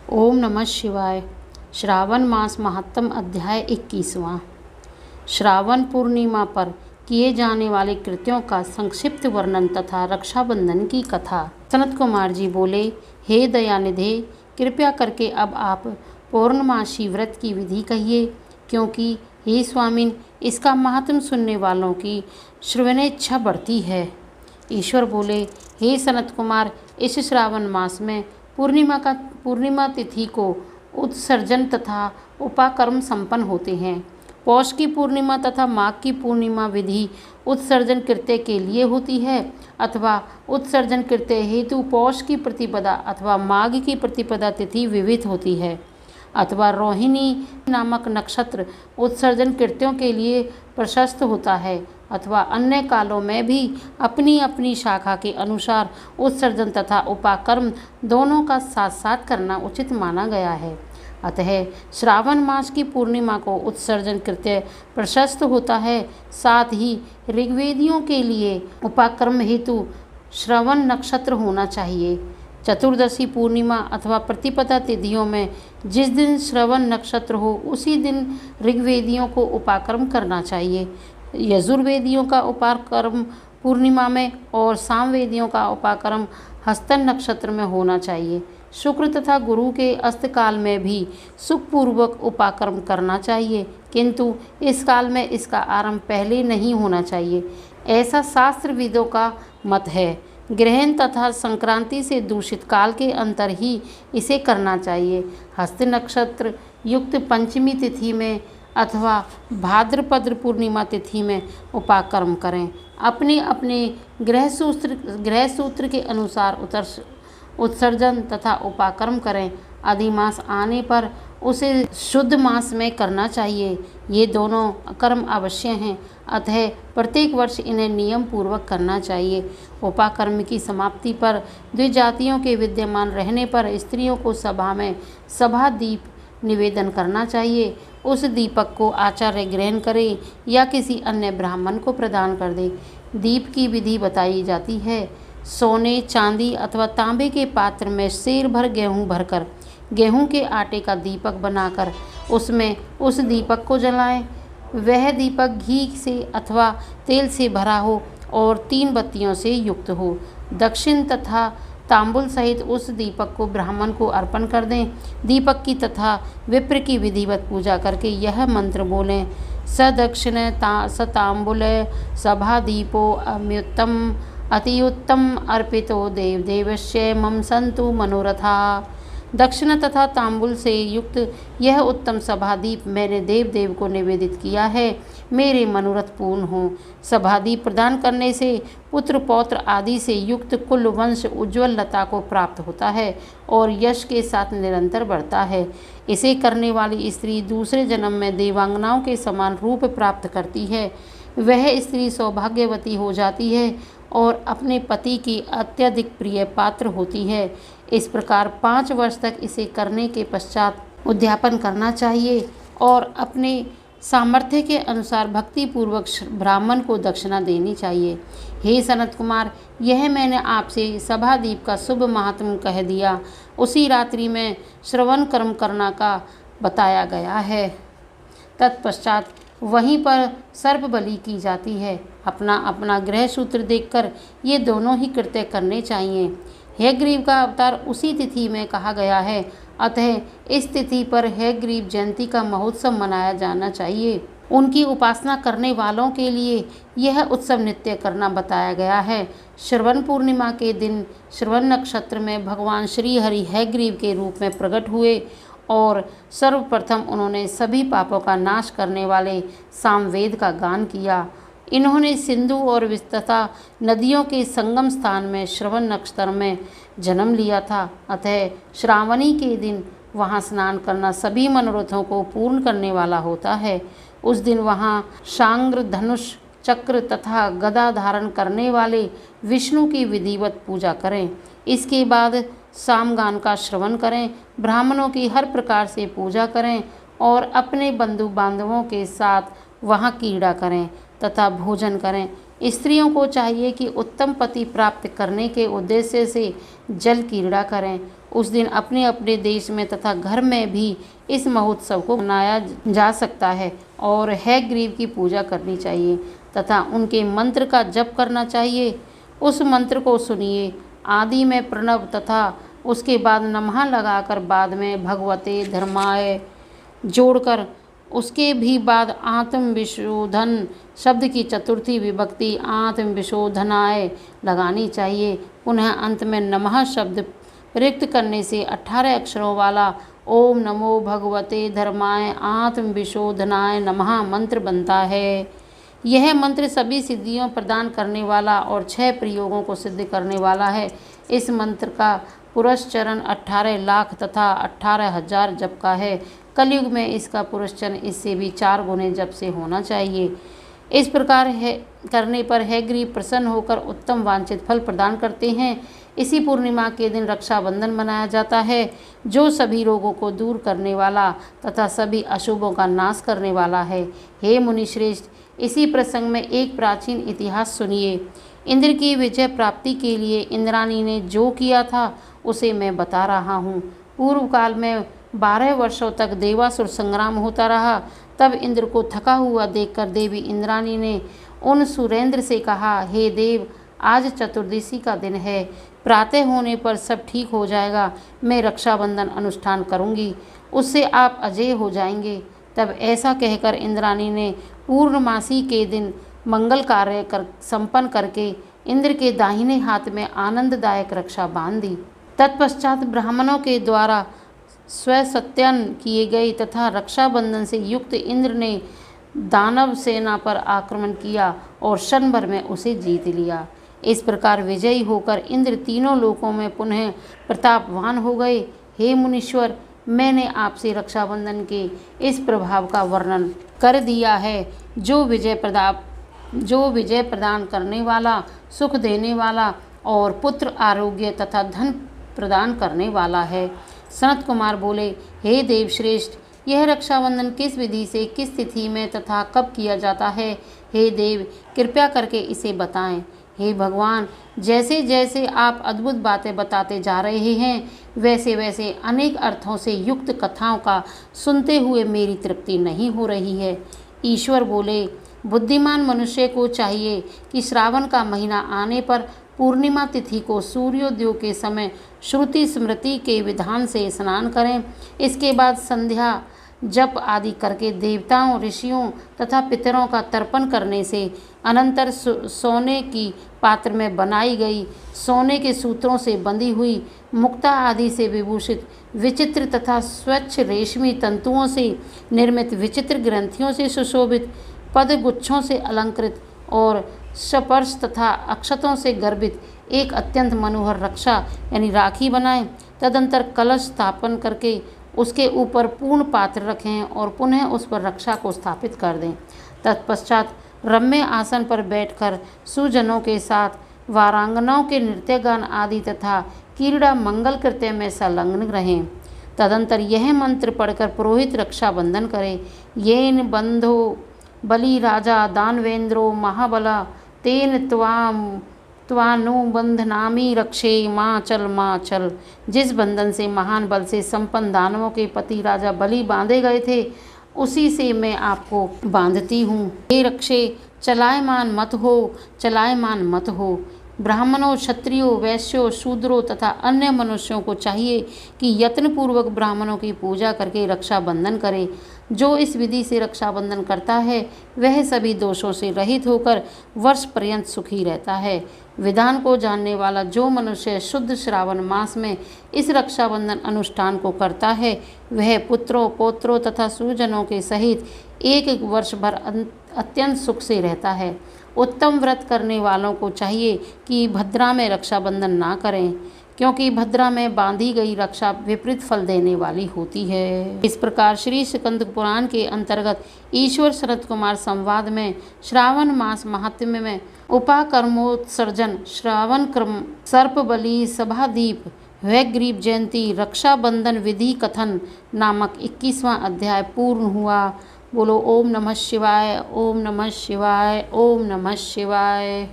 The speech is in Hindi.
ओम नमः शिवाय। श्रावण मास महात्म अध्याय 21वां। श्रावण पूर्णिमा पर किए जाने वाले कृत्यों का संक्षिप्त वर्णन तथा रक्षाबंधन की कथा। सनत कुमार जी बोले, हे दयानिधे, कृपया करके अब आप पौर्णमासी व्रत की विधि कहिए, क्योंकि हे स्वामिन, इसका महात्म सुनने वालों की श्रवणेच्छा बढ़ती है। ईश्वर बोले, हे सनत कुमार, इस श्रावण मास में पूर्णिमा तिथि को उत्सर्जन तथा उपाकर्म संपन्न होते हैं। पौष की पूर्णिमा तथा माघ की पूर्णिमा विधि उत्सर्जन कृत्य के लिए होती है, अथवा उत्सर्जन कृत्य हेतु पौष की प्रतिपदा अथवा माघ की प्रतिपदा तिथि विविध होती है, अथवा रोहिणी नामक नक्षत्र उत्सर्जन कृत्यों के लिए प्रशस्त होता है, अथवा अन्य कालों में भी अपनी अपनी शाखा के अनुसार उत्सर्जन तथा उपाकर्म दोनों का साथ साथ करना उचित माना गया है। अतः श्रावण मास की पूर्णिमा को उत्सर्जन कृत्य प्रशस्त होता है। साथ ही ऋग्वेदियों के लिए उपाकर्म हेतु श्रवण नक्षत्र होना चाहिए। चतुर्दशी पूर्णिमा अथवा प्रतिपदा तिथियों में जिस दिन श्रवण नक्षत्र हो उसी दिन ऋग्वेदियों को उपाकर्म करना चाहिए। यजुर्वेदियों का उपाकर्म पूर्णिमा में और सामवेदियों का उपाकर्म हस्तन नक्षत्र में होना चाहिए। शुक्र तथा गुरु के अस्तकाल में भी सुखपूर्वक उपाकर्म करना चाहिए, किंतु इस काल में इसका आरंभ पहले नहीं होना चाहिए, ऐसा शास्त्रविदों का मत है। ग्रहण तथा संक्रांति से दूषित काल के अंतर ही इसे करना चाहिए। हस्त नक्षत्र युक्त पंचमी तिथि में अथवा भाद्रपद पूर्णिमा तिथि में उपाकर्म करें। अपने अपने ग्रह सूत्र के अनुसार उत्सर्जन तथा उपाकर्म करें। अधिमास आने पर उसे शुद्ध मास में करना चाहिए। ये दोनों कर्म अवश्य हैं, अतः प्रत्येक वर्ष इन्हें नियम पूर्वक करना चाहिए। उपाकर्म की समाप्ति पर द्विजातियों के विद्यमान रहने पर स्त्रियों को सभा में सभा दीप निवेदन करना चाहिए। उस दीपक को आचार्य ग्रहण करे या किसी अन्य ब्राह्मण को प्रदान कर दे। दीप की विधि बताई जाती है। सोने, चांदी अथवा तांबे के पात्र में सेर भर गेहूँ भरकर गेहूं के आटे का दीपक बनाकर उसमें उस दीपक को जलाएं। वह दीपक घी से अथवा तेल से भरा हो और 3 बत्तियों से युक्त हो। दक्षिण तथा तांबुल सहित उस दीपक को ब्राह्मण को अर्पण कर दें। दीपक की तथा विप्र की विधिवत पूजा करके यह मंत्र बोलें, सदक्षिण सतांबुल सभा दीपो अम्युत्तम अति उत्तम अर्पितो देव देवस्य मम संतु मनोरथा। दक्षिण तथा तांबुल से युक्त यह उत्तम सभादीप मैंने देव देव को निवेदित किया है, मेरे मनोरथ पूर्ण हो। सभादीप प्रदान करने से पुत्र पौत्र आदि से युक्त कुल वंश उज्ज्वल लता को प्राप्त होता है और यश के साथ निरंतर बढ़ता है। इसे करने वाली स्त्री दूसरे जन्म में देवांगनाओं के समान रूप प्राप्त करती है। वह स्त्री सौभाग्यवती हो जाती है और अपने पति की अत्यधिक प्रिय पात्र होती है। इस प्रकार 5 वर्ष तक इसे करने के पश्चात उद्यापन करना चाहिए और अपने सामर्थ्य के अनुसार भक्तिपूर्वक ब्राह्मण को दक्षिणा देनी चाहिए। हे सनत कुमार, यह मैंने आपसे सभादीप का शुभ महात्म कह दिया। उसी रात्रि में श्रवण कर्म करना का बताया गया है। तत्पश्चात वहीं पर सर्प बलि की जाती है। अपना अपना ग्रह सूत्र देखकर ये दोनों ही कृत्य करने चाहिए। हयग्रीव का अवतार उसी तिथि में कहा गया है, अतः इस तिथि पर हयग्रीव जयंती का महोत्सव मनाया जाना चाहिए। उनकी उपासना करने वालों के लिए यह उत्सव नित्य करना बताया गया है। श्रवण पूर्णिमा के दिन श्रवण नक्षत्र में भगवान श्री हरि हयग्रीव के रूप में प्रकट हुए और सर्वप्रथम उन्होंने सभी पापों का नाश करने वाले सामवेद का गान किया। इन्होंने सिंधु और तथा नदियों के संगम स्थान में श्रवण नक्षत्र में जन्म लिया था। अतः श्रावणी के दिन वहाँ स्नान करना सभी मनोरथों को पूर्ण करने वाला होता है। उस दिन वहाँ शांग्र, धनुष, चक्र तथा गदा धारण करने वाले विष्णु की विधिवत पूजा करें। इसके बाद सामगान का श्रवण करें, ब्राह्मणों की हर प्रकार से पूजा करें और अपने बंधु बांधवों के साथ वहाँ क्रीड़ा करें तथा भोजन करें। स्त्रियों को चाहिए कि उत्तम पति प्राप्त करने के उद्देश्य से जल क्रीड़ा करें। उस दिन अपने अपने देश में तथा घर में भी इस महोत्सव को मनाया जा सकता है और हयग्रीव की पूजा करनी चाहिए तथा उनके मंत्र का जप करना चाहिए। उस मंत्र को सुनिए। आदि में प्रणव तथा उसके बाद नमः लगाकर बाद में भगवते धर्माय जोड़कर उसके भी बाद आत्म विशोधन शब्द की चतुर्थी विभक्ति आत्म विशोधनाय लगानी चाहिए। पुनः अंत में नमः शब्द प्रयुक्त करने से 18 अक्षरों वाला ओम नमो भगवते धर्माय आत्म विशोधनाय नमः मंत्र बनता है। यह मंत्र सभी सिद्धियों प्रदान करने वाला और 6 प्रयोगों को सिद्ध करने वाला है। इस मंत्र का पुरस्चरण 18 लाख तथा 18,000 जप का है। कलयुग में इसका पुरस्चरण इससे भी 4 गुने जप से होना चाहिए। इस प्रकार है करने पर हयग्रीव प्रसन्न होकर उत्तम वांछित फल प्रदान करते हैं। इसी पूर्णिमा के दिन रक्षाबंधन मनाया जाता है, जो सभी रोगों को दूर करने वाला तथा सभी अशुभों का नाश करने वाला है। हे मुनिश्रेष्ठ, इसी प्रसंग में एक प्राचीन इतिहास सुनिए। इंद्र की विजय प्राप्ति के लिए इंद्राणी ने जो किया था उसे मैं बता रहा हूँ। पूर्व काल में 12 वर्षों तक देवासुर संग्राम होता रहा। तब इंद्र को थका हुआ देखकर देवी इंद्राणी ने उन सुरेंद्र से कहा, हे देव, आज चतुर्दशी का दिन है, प्रातः होने पर सब ठीक हो जाएगा। मैं रक्षाबंधन अनुष्ठान करूंगी, उससे आप अजय हो जाएंगे। तब ऐसा कहकर इंद्राणी ने पूर्णमासी के दिन मंगल कार्य संपन्न करके इंद्र के दाहिने हाथ में आनंददायक रक्षा बांध दी। तत्पश्चात ब्राह्मणों के द्वारा स्वसत्यन किए गए तथा रक्षाबंधन से युक्त इंद्र ने दानव सेना पर आक्रमण किया और क्षण भर में उसे जीत लिया। इस प्रकार विजयी होकर इंद्र तीनों लोकों में पुनः प्रतापवान हो गए। हे मुनीश्वर, मैंने आपसे रक्षाबंधन के इस प्रभाव का वर्णन कर दिया है, जो विजय प्रदान करने वाला, सुख देने वाला और पुत्र, आरोग्य तथा धन प्रदान करने वाला है। सनत कुमार बोले, हे देवश्रेष्ठ, यह रक्षाबंधन किस विधि से, किस तिथि में तथा कब किया जाता है? हे देव, कृपया करके इसे बताएं। हे भगवान, जैसे जैसे आप अद्भुत बातें बताते जा रहे हैं, वैसे वैसे अनेक अर्थों से युक्त कथाओं का सुनते हुए मेरी तृप्ति नहीं हो रही है। ईश्वर बोले, बुद्धिमान मनुष्य को चाहिए कि श्रावण का महीना आने पर पूर्णिमा तिथि को सूर्योदय के समय श्रुति स्मृति के विधान से स्नान करें। इसके बाद संध्या जप आदि करके देवताओं, ऋषियों तथा पितरों का तर्पण करने से अनंतर सोने की पात्र में बनाई गई, सोने के सूत्रों से बंधी हुई, मुक्ता आदि से विभूषित, विचित्र तथा स्वच्छ रेशमी तंतुओं से निर्मित, विचित्र ग्रंथियों से सुशोभित, पदगुच्छों से अलंकृत और स्पर्श तथा अक्षतों से गर्भित एक अत्यंत मनोहर रक्षा यानी राखी बनाएं। तदंतर कलश स्थापन करके उसके ऊपर पूर्ण पात्र रखें और पुनः उस पर रक्षा को स्थापित कर दें। तत्पश्चात रम्य आसन पर बैठकर सुजनों के साथ वारांगनाओं के नृत्यगान आदि तथा क्रीड़ा मंगल कृत्य में संलग्न रहें। तदंतर यह मंत्र पढ़कर पुरोहित रक्षा बंधन करे। येन बंधो बलि राजा दानवेंद्रो महाबला तेन त्वानुबंधनामी रक्षे माँ चल। जिस बंधन से महान बल से संपन्न दानवों के पति राजा बलि बांधे गए थे, उसी से मैं आपको बांधती हूँ। हे रक्षे, चलायमान मत हो। ब्राह्मणों, क्षत्रियों, वैश्यों, शूद्रों तथा अन्य मनुष्यों को चाहिए कि यत्नपूर्वक ब्राह्मणों की पूजा करके रक्षाबंधन करे। जो इस विधि से रक्षाबंधन करता है, वह सभी दोषों से रहित होकर वर्ष पर्यंत सुखी रहता है। विधान को जानने वाला जो मनुष्य शुद्ध श्रावण मास में इस रक्षाबंधन अनुष्ठान को करता है, वह पुत्रों, पौत्रों तथा सुजनों के सहित एक वर्ष भर अत्यंत सुख से रहता है। उत्तम व्रत करने वालों को चाहिए कि भद्रा में रक्षाबंधन ना करें, क्योंकि भद्रा में बांधी गई रक्षा विपरीत फल देने वाली होती है। इस प्रकार श्री स्कंद पुराण के अंतर्गत ईश्वर शरद कुमार संवाद में श्रावण मास महात्म्य में उपाकर्मोत्सर्जन, श्रावण क्रम, सर्प बलि, सभादीप, हयग्रीव जयंती, रक्षाबंधन विधि कथन नामक 21वां अध्याय पूर्ण हुआ। बोलो ओम नमः शिवाय, ओम नमः शिवाय, ओम नमः शिवाय।